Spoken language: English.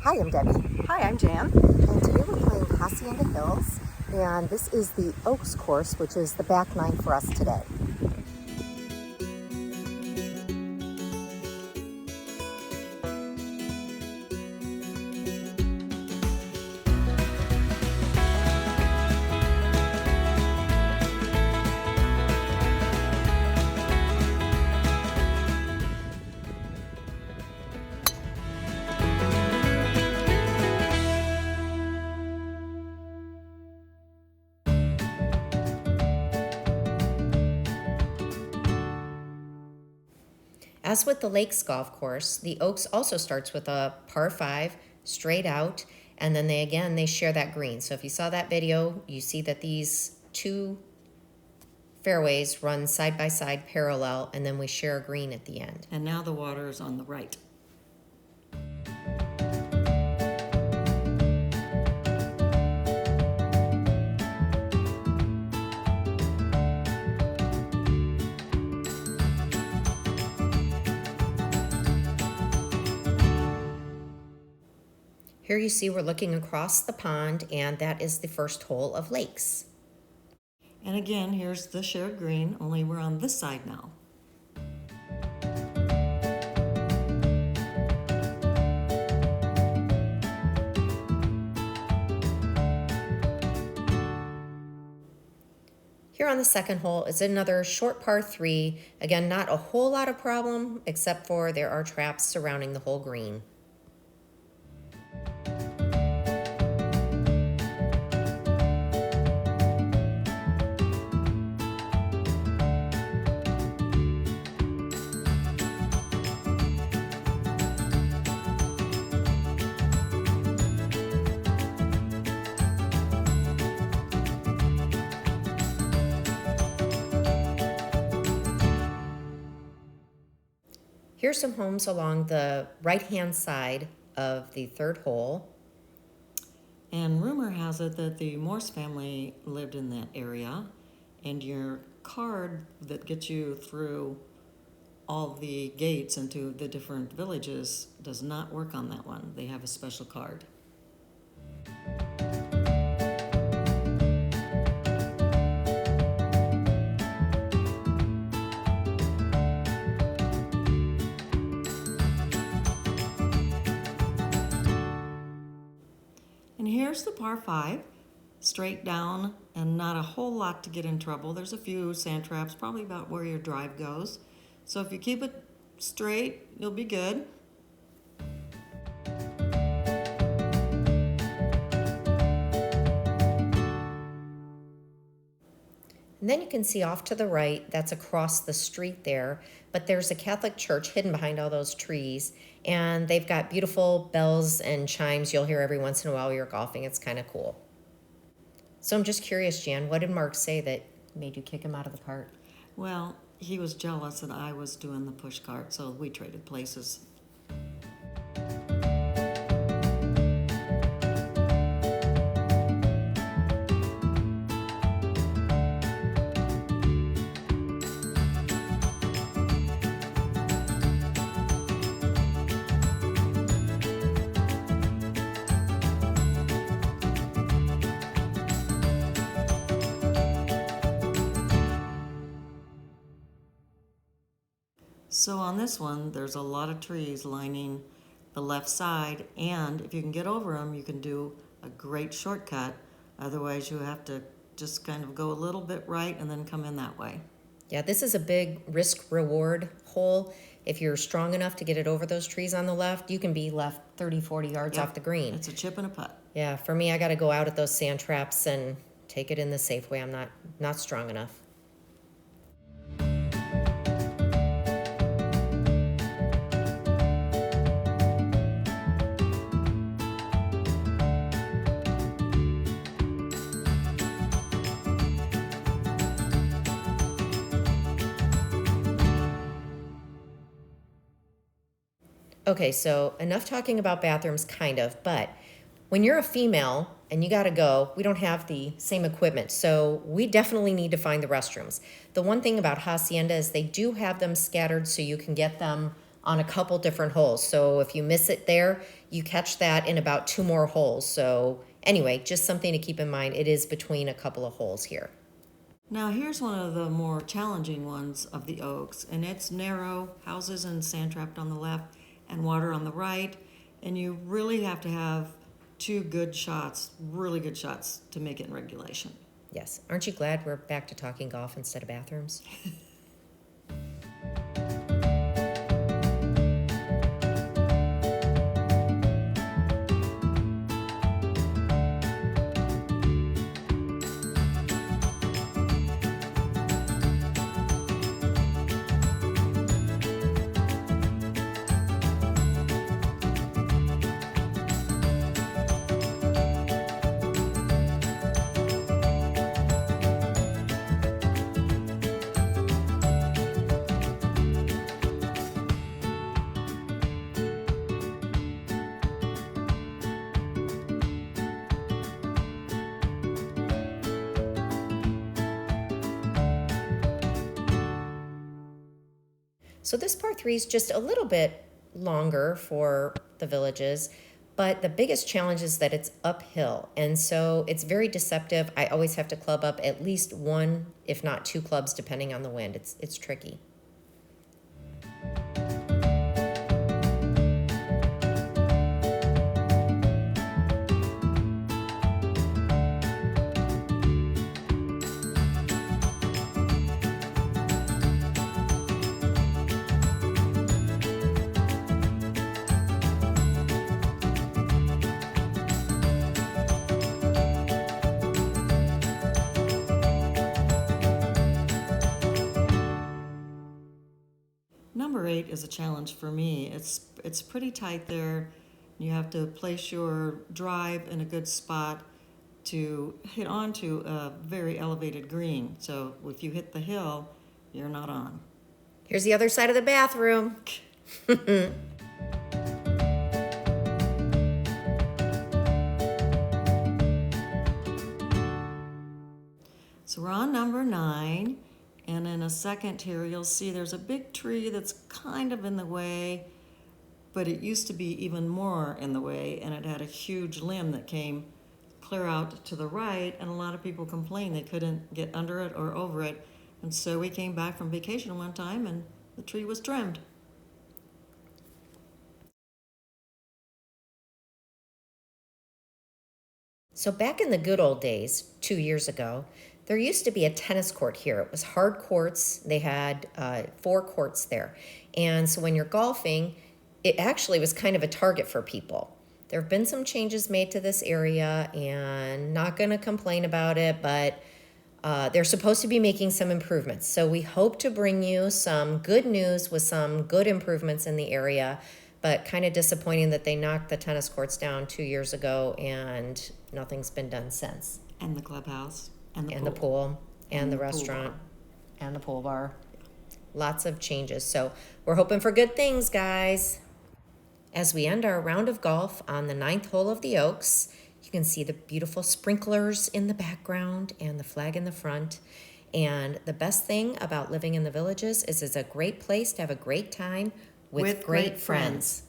Hi, I'm Debbie. Hi, I'm Jan. And today we're playing Hacienda Hills. And this is the Oaks course, which is the back nine for us today. As with the Lakes Golf Course, the Oaks also starts with a par 5 straight out, and then they share that green. So if you saw that video, you see that these two fairways run side by side parallel, and then we share a green at the end. And now the water is on the right. Here you see we're looking across the pond, and that is the first hole of Lakes. And again, here's the shared green, only we're on this side now. Here on the second hole is another short par 3. Again, not a whole lot of problem, except for there are traps surrounding the whole green. Here's some homes along the right-hand side of the third hole. And rumor has it that the Morse family lived in that area, and your card that gets you through all the gates into the different villages does not work on that one. They have a special card. And here's the par 5, straight down and not a whole lot to get in trouble. There's a few sand traps, probably about where your drive goes. So if you keep it straight, you'll be good. And then you can see off to the right, that's across the street there, but there's a Catholic church hidden behind all those trees, and they've got beautiful bells and chimes you'll hear every once in a while while you're golfing. It's kind of cool. So I'm just curious, Jan, what did Mark say that made you kick him out of the cart? Well, he was jealous that I was doing the push cart, so we traded places. So on this one, there's a lot of trees lining the left side, and if you can get over them, you can do a great shortcut. Otherwise, you have to just kind of go a little bit right and then come in that way. Yeah, this is a big risk-reward hole. If you're strong enough to get it over those trees on the left, you can be left 30, 40 yards Yep, off the green. It's a chip and a putt. Yeah, for me, I got to go out at those sand traps and take it in the safe way. I'm not strong enough. Okay, so enough talking about bathrooms, kind of, but when you're a female and you gotta go, we don't have the same equipment, so we definitely need to find the restrooms. The one thing about Hacienda is they do have them scattered so you can get them on a couple different holes. So if you miss it there, you catch that in about 2 more holes. So anyway, just something to keep in mind. It is between a couple of holes here. Now here's one of the more challenging ones of the Oaks, and it's narrow, houses and sand trapped on the left and water on the right, and you really have to have two good shots, really good shots, to make it in regulation. Yes. Aren't you glad we're back to talking golf instead of bathrooms? So this par 3 is just a little bit longer for the Villages, but the biggest challenge is that it's uphill. And so it's very deceptive. I always have to club up at least one, if not two clubs, depending on the wind. It's tricky. Number 8 is a challenge for me. It's pretty tight there. You have to place your drive in a good spot to hit onto a very elevated green. So if you hit the hill, you're not on. Here's the other side of the bathroom. So we're on number 9, and in a second here you'll see there's a big tree that's kind of in the way, but it used to be even more in the way, and it had a huge limb that came clear out to the right, and a lot of people complained they couldn't get under it or over it. And so we came back from vacation one time and the tree was trimmed. So back in the good old days, 2 years ago, there used to be a tennis court here. It was hard courts. They had 4 courts there. And so when you're golfing, it actually was kind of a target for people. There have been some changes made to this area, and not going to complain about it, but they're supposed to be making some improvements. So we hope to bring you some good news with some good improvements in the area, but kind of disappointing that they knocked the tennis courts down 2 years ago and nothing's been done since. And the clubhouse. And The pool and the pool restaurant bar. and the pool bar. Lots of changes. So we're hoping for good things, guys. As we end our round of golf on the 9th hole of the Oaks, you can see the beautiful sprinklers in the background and the flag in the front. And the best thing about living in the Villages is it's a great place to have a great time with great friends.